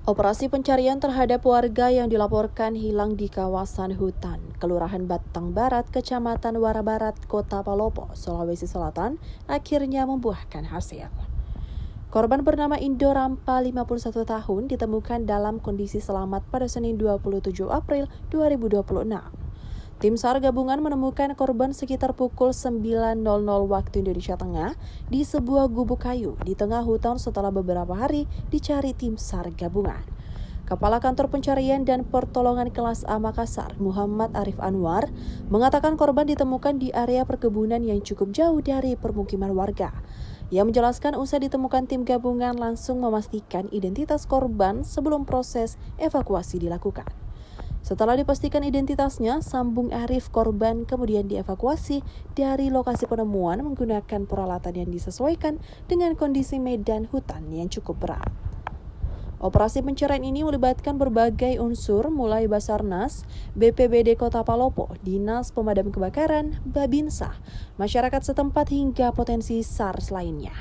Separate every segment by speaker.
Speaker 1: Operasi pencarian terhadap warga yang dilaporkan hilang di kawasan hutan, Kelurahan Batang Barat, Kecamatan Wara Barat, Kota Palopo, Sulawesi Selatan, akhirnya membuahkan hasil. Korban bernama Indo Rampa, 51 tahun, ditemukan dalam kondisi selamat pada Senin 27 April 2026. Tim SAR gabungan menemukan korban sekitar pukul 9.00 waktu Indonesia Tengah di sebuah gubuk kayu di tengah hutan setelah beberapa hari dicari tim SAR gabungan. Kepala Kantor Pencarian dan Pertolongan Kelas A Makassar, Muhammad Arif Anwar, mengatakan korban ditemukan di area perkebunan yang cukup jauh dari permukiman warga. Ia menjelaskan usai ditemukan tim gabungan langsung memastikan identitas korban sebelum proses evakuasi dilakukan. Setelah dipastikan identitasnya, sambung Arif, korban kemudian dievakuasi dari lokasi penemuan menggunakan peralatan yang disesuaikan dengan kondisi medan hutan yang cukup berat. Operasi pencarian ini melibatkan berbagai unsur mulai Basarnas, BPBD Kota Palopo, Dinas Pemadam Kebakaran, Babinsa, masyarakat setempat hingga potensi SAR lainnya.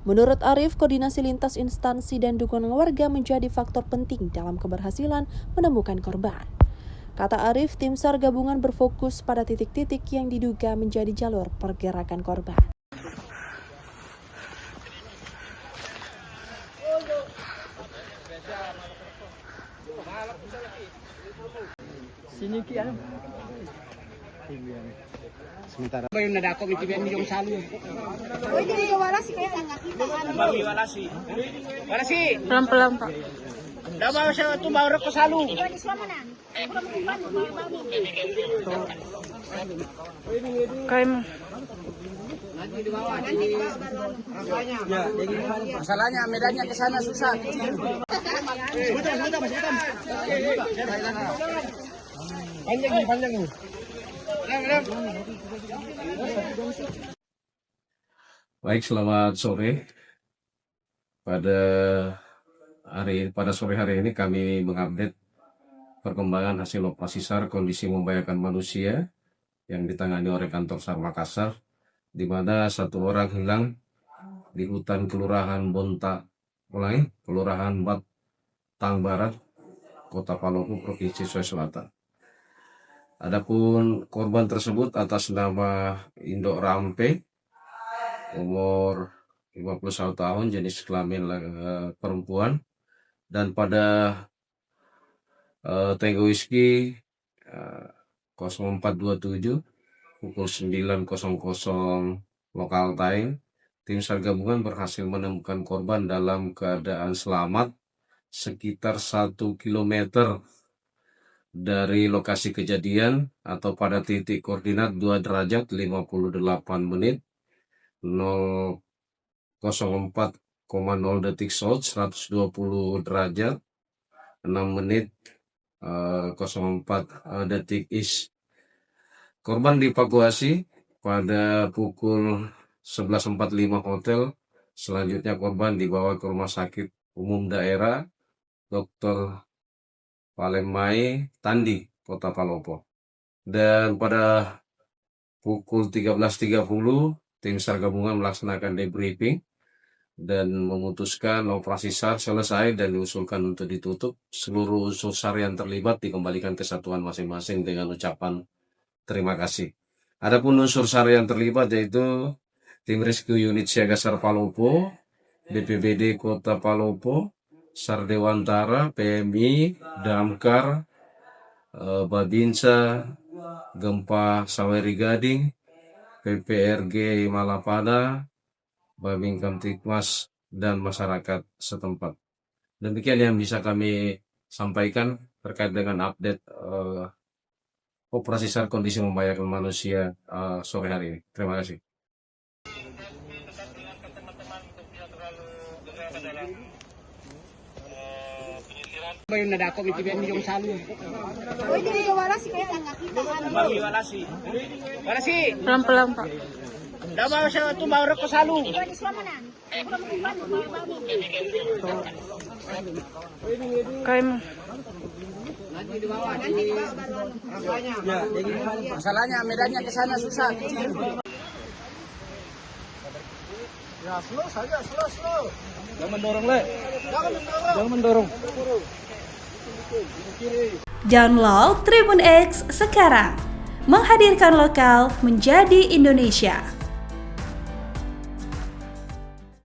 Speaker 1: Menurut Arif, koordinasi lintas instansi dan dukungan warga menjadi faktor penting dalam keberhasilan menemukan korban. Kata Arif, tim SAR gabungan berfokus pada titik-titik yang diduga menjadi jalur pergerakan korban.
Speaker 2: Sini kian.
Speaker 3: Sementara
Speaker 2: Bayo na dako mitibian ni yung salo.
Speaker 4: Oy, dili wala si kaya nga kita ano.
Speaker 2: Bagi wala si. Wala si.
Speaker 5: Pelan-pelan, Pak.
Speaker 2: Daw siya tumawag ko salo.
Speaker 4: Pwede swamanan. Kurang umpan babu.
Speaker 5: Kayak mo.
Speaker 4: Nanti di bawah baru.
Speaker 2: Masalahnya medannya ke sana susah. Panjang nih.
Speaker 3: baik, selamat sore. Pada sore hari ini kami mengupdate perkembangan hasil operasi SAR kondisi membahayakan manusia yang ditangani oleh kantor SAR Makassar, di mana satu orang hilang di hutan Kelurahan Kelurahan Batang Barat, Kota Palopo, Provinsi Sulawesi Selatan. Adapun korban tersebut atas nama Indo Rampe, umur 51 tahun, jenis kelamin perempuan, dan pada Tango Whiskey 0427 pukul 9.00 lokal time, tim SAR gabungan berhasil menemukan korban dalam keadaan selamat sekitar 1 kilometer dari lokasi kejadian atau pada titik koordinat 2 derajat 58 menit 004,0 detik south, 120 derajat 6 menit 04 detik east. Korban dievakuasi pada pukul 11.45 hotel. Selanjutnya korban dibawa ke Rumah Sakit Umum Daerah Dr. Palemai Tandi, Kota Palopo. Dan pada pukul 13.30 tim SAR gabungan melaksanakan debriefing dan memutuskan operasi SAR selesai dan diusulkan untuk ditutup. Seluruh unsur SAR yang terlibat dikembalikan ke satuan masing-masing dengan ucapan terima kasih. Adapun unsur SAR yang terlibat yaitu tim Rescue Unit Siaga SAR Palopo, BPBD Kota Palopo, SAR Dewantara, PMI, Damkar, Babinsa, Gempa Saweri Gading, PPRG Malapada, Babin Kamtipmas, dan masyarakat setempat. Demikian yang bisa kami sampaikan terkait dengan update operasi SAR kondisi membahayakan manusia sore hari ini. Terima kasih.
Speaker 2: Bayo na dako mitibian ni yung salo.
Speaker 4: Oy, dili wala si kaya nga kita ano.
Speaker 2: Bagi wala si. Wala si.
Speaker 5: Pelan-pelan, Pak.
Speaker 2: Daw siya tumawag ko salo.
Speaker 4: Pwede swamanan. Kurang umpan babu.
Speaker 5: Kayak mo.
Speaker 2: Nanti di bawah baru. Masalahnya medannya ke sana susah. Ya, slow saja, slow.
Speaker 3: Jangan mendorong, Le. Jangan mendorong.
Speaker 6: Download Tribun X sekarang. Menghadirkan lokal menjadi Indonesia.